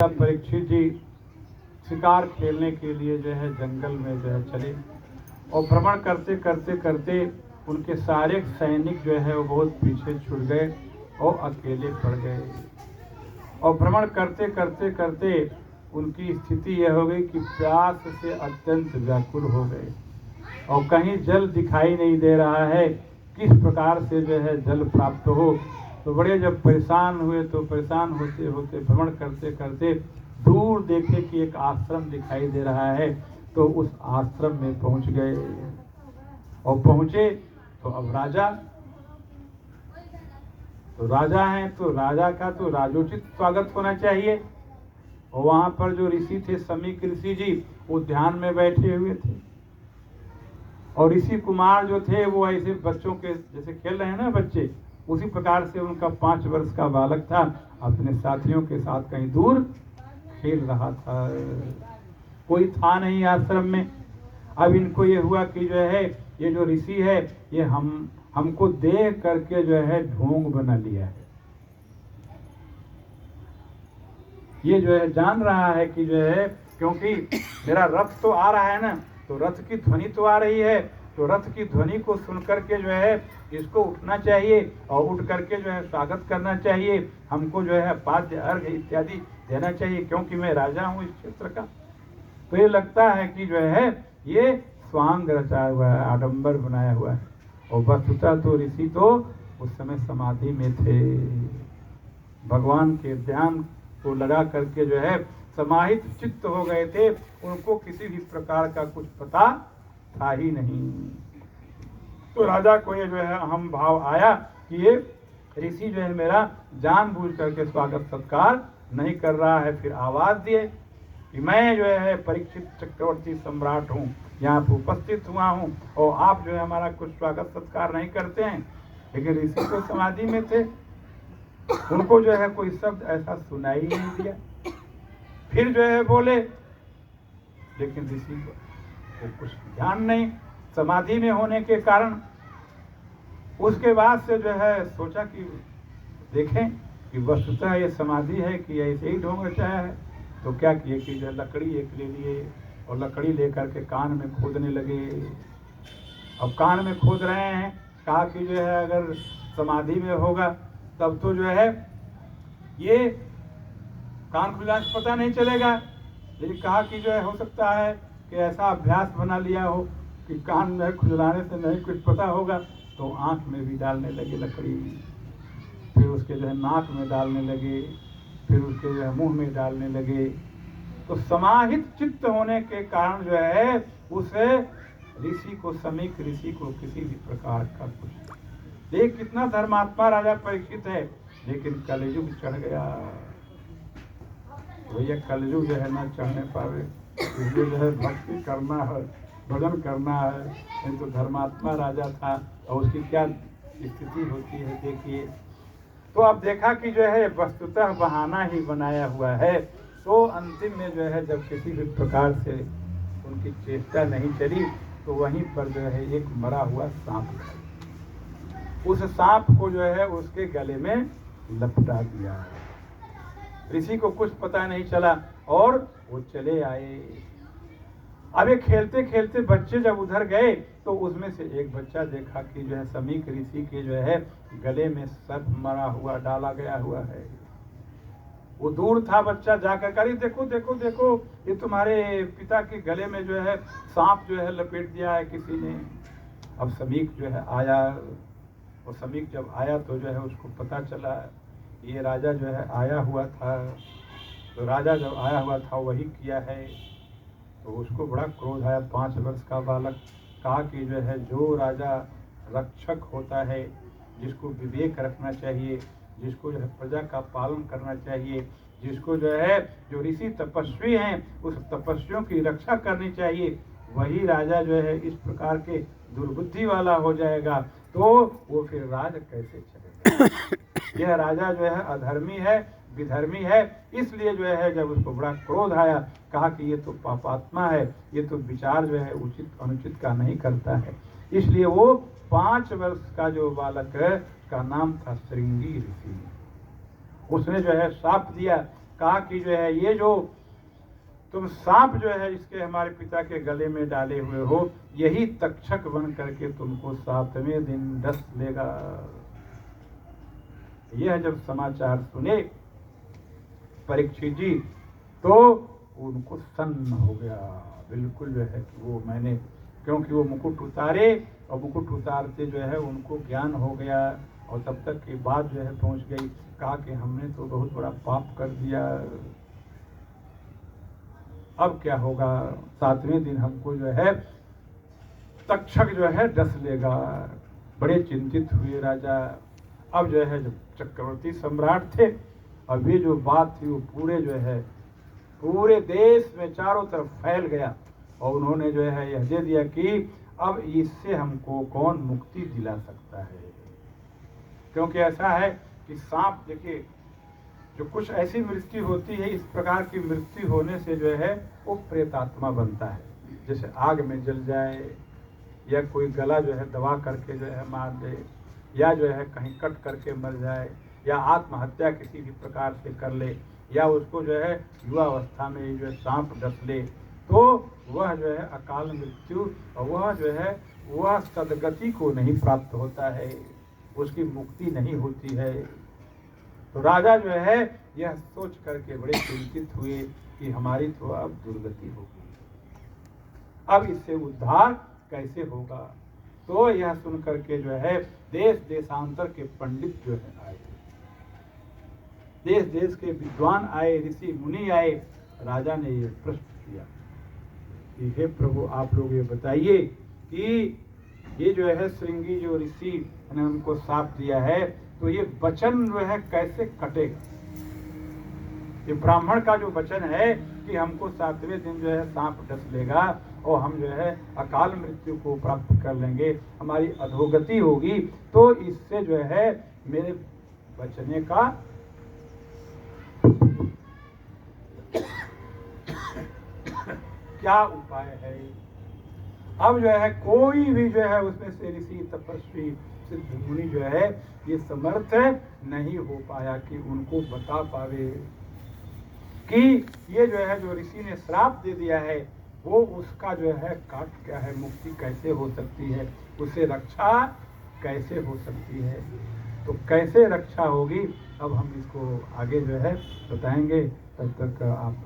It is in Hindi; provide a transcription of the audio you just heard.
परीक्षित जी शिकार खेलने के लिए जो है जंगल में जो है चले और भ्रमण करते करते करते उनके सारे सैनिक जो है वो बहुत पीछे छूट गए और अकेले पड़ गए। और भ्रमण करते करते करते उनकी स्थिति यह हो गई कि प्यास से अत्यंत व्याकुल हो गए और कहीं जल दिखाई नहीं दे रहा है, किस प्रकार से जो है जल प्राप्त हो। तो बड़े जब परेशान हुए तो परेशान होते होते भ्रमण करते करते दूर देखे कि एक आश्रम दिखाई दे रहा है, तो उस आश्रम में पहुंच गए। और पहुंचे तो अब राजा हैं तो राजा का तो राजोचित स्वागत होना चाहिए। और वहां पर जो ऋषि थे समीक ऋषि जी, वो ध्यान में बैठे हुए थे और ऋषि कुमार जो थे वो ऐसे बच्चों के जैसे खेल रहे हैं ना बच्चे, उसी प्रकार से उनका 5 वर्ष का बालक था, अपने साथियों के साथ कहीं दूर खेल रहा था। कोई था नहीं आश्रम में। अब इनको ये हुआ कि जो है ये जो ऋषि है ये हमको देख करके जो है ढोंग बना लिया है। ये जो है जान रहा है कि जो है क्योंकि मेरा रथ तो आ रहा है ना, तो रथ की ध्वनि तो आ रही है, तो रथ की ध्वनि को सुन करके जो है इसको उठना चाहिए और उठ करके जो है स्वागत करना चाहिए, हमको जो है पाद्य अर्घ इत्यादि देना चाहिए, क्योंकि मैं राजा हूँ इस क्षेत्र का। तो ये लगता है कि जो है ये स्वांग रचाया हुआ है, आडंबर बनाया हुआ है। और वस्तुतः तो ऋषि तो उस समय समाधि में थे, भगवान के ध्यान को लगा करके जो है समाहित चित्त हो गए थे। उनको किसी भी प्रकार का कुछ पता था ही नहीं। तो राजा को ये जो है अहम भाव आया कि ये ऋषि जो है मेरा जानबूझ करके स्वागत सत्कार नहीं कर रहा है। फिर आवाज दिए कि मैं जो है परीक्षित चक्रवर्ती सम्राट हूँ, यहाँ पर उपस्थित हुआ हूँ और आप जो है हमारा कुछ स्वागत सत्कार नहीं करते हैं। लेकिन ऋषि तो समाधि में थे, उनको जो है कोई शब्द ऐसा सुनाई नहीं दिया। फिर जो है बोले, लेकिन ऋषि को कुछ ध्यान नहीं समाधि में होने के कारण। उसके बाद से जो है सोचा कि देखें कि वस्तुतः ये समाधि है कि ऐसे ही ढोंग रचाया है। तो क्या किए कि जो लकड़ी एक ले लिए और लकड़ी लेकर के कान में खोदने लगे। अब कान में खोद रहे हैं, कहा कि जो है अगर समाधि में होगा तब तो जो है ये कान खुलने से पता नहीं चलेगा। लेकिन कहा कि जो है हो सकता है कि ऐसा अभ्यास बना लिया हो कि कान में खुजलाने से नहीं कुछ पता होगा। तो आंख में भी डालने लगे लकड़ी, फिर उसके जो है नाक में डालने लगे, फिर उसके जो है मुंह में डालने लगे। तो समाहित चित्त होने के कारण जो है उसे ऋषि को समीक ऋषि को किसी भी प्रकार का कुछ देख कितना धर्मात्मा राजा परीक्षित है, लेकिन कलयुग चढ़ गया। भैया कलयुग जो है ना चढ़ने पावे, इसलिए जो है भक्ति करना है, भजन करना है। नहीं तो धर्मात्मा राजा था और उसकी क्या स्थिति होती है देखिए। तो अब देखा कि जो है वस्तुतः बहाना ही बनाया हुआ है। तो अंतिम में जो है जब किसी भी प्रकार से उनकी चेष्टा नहीं चली तो वहीं पर जो है एक मरा हुआ सांप था, उस सांप को जो है उसके गले में लपटा दिया। ऋषि को कुछ पता नहीं चला और वो चले आए। अब ये खेलते खेलते बच्चे जब उधर गए तो उसमें से एक बच्चा देखा कि जो है समीक ऋषि के जो है गले में सर्प मरा हुआ डाला गया हुआ है। वो दूर था बच्चा, जाकर करी देखो देखो देखो ये तुम्हारे पिता के गले में जो है सांप जो है लपेट दिया है किसी ने। अब समीक जो है आया, और समीक जब आया तो जो है उसको पता चला ये राजा जो है आया हुआ था। तो राजा जब आया हुआ था वही किया है। तो उसको बड़ा क्रोध आया, 5 वर्ष का बालक। कहा कि जो है जो राजा रक्षक होता है, जिसको विवेक रखना चाहिए, जिसको जो है प्रजा का पालन करना चाहिए, जिसको जो है जो ऋषि तपस्वी हैं उस तपस्वियों की रक्षा करनी चाहिए, वही राजा जो है इस प्रकार के दुर्बुद्धि वाला हो जाएगा तो वो फिर राज कैसे चलेगा। यह राजा जो है अधर्मी है, विधर्मी है। इसलिए जो है जब उसको बड़ा क्रोध आया, कहा कि ये तो पापात्मा है, ये तो विचार जो है उचित अनुचित का नहीं करता है। इसलिए वो 5 वर्ष का जो बालक है उसका नाम था श्रृंगी ऋषि। उसने जो है श्राप दिया कहा कि जो है ये जो तुम सांप जो है इसके हमारे पिता के गले में डाले हुए हो, यही तक्षक बन करके तुमको 7वें दिन डस लेगा। यह जब समाचार सुने परीक्षित जी तो उनको सन्न हो गया, बिल्कुल जो है कि वो मैंने, क्योंकि वो मुकुट उतारे और मुकुट उतारते जो है उनको ज्ञान हो गया और तब तक की बात जो है पहुंच गई। कहा कि हमने तो बहुत बड़ा पाप कर दिया, अब क्या होगा, 7वें दिन हमको जो है तक्षक जो है डस लेगा। बड़े चिंतित हुए राजा। अब जो है जब चक्रवर्ती सम्राट थे, अब ये जो बात थी वो पूरे जो है पूरे देश में चारों तरफ फैल गया और उन्होंने जो है यह दे दिया कि अब इससे हमको कौन मुक्ति दिला सकता है। क्योंकि ऐसा है कि सांप, देखिए जो कुछ ऐसी मृत्यु होती है, इस प्रकार की मृत्यु होने से जो है वो प्रेतात्मा बनता है। जैसे आग में जल जाए या कोई गला जो है दबा करके जो है मार दे, या जो है कहीं कट करके मर जाए, या आत्महत्या किसी भी प्रकार से कर ले, या उसको जो है युवा अवस्था में जो है सांप डस ले, तो वह जो है अकाल मृत्यु, और वह जो है वह सदगति को नहीं प्राप्त होता है, उसकी मुक्ति नहीं होती है। तो राजा जो है यह सोच करके बड़े चिंतित हुए कि हमारी तो अब दुर्गति होगी, अब इससे उद्धार कैसे होगा। तो यह सुन करके जो है देश देशांतर के पंडित जो है आए, देश देश के विद्वान आए, ऋषि मुनि आए। राजा ने ये प्रश्न किया कि हे प्रभु, आप लोग ये बताइए कि ये जो है श्रृंगी जो ऋषि ने हमको साप दिया है, तो ये वचन जो है कैसे कटेगा। ये ब्राह्मण का जो वचन है कि हमको 7वें दिन जो है सांप डस लेगा और हम जो है अकाल मृत्यु को प्राप्त कर लेंगे, हमारी अधोगति होगी, तो इससे जो है मेरे बचने का क्या उपाय है। अब जो है कोई भी जो है उसमें से ऋषि तपस्वी सिद्ध मुनि जो है ये समर्थ नहीं हो पाया कि उनको बता पावे कि ये जो है जो ऋषि ने श्राप दे दिया है वो उसका जो है काट क्या है, मुक्ति कैसे हो सकती है, उससे रक्षा कैसे हो सकती है। तो कैसे रक्षा होगी, अब हम इसको आगे जो है बताएंगे। तब तक आप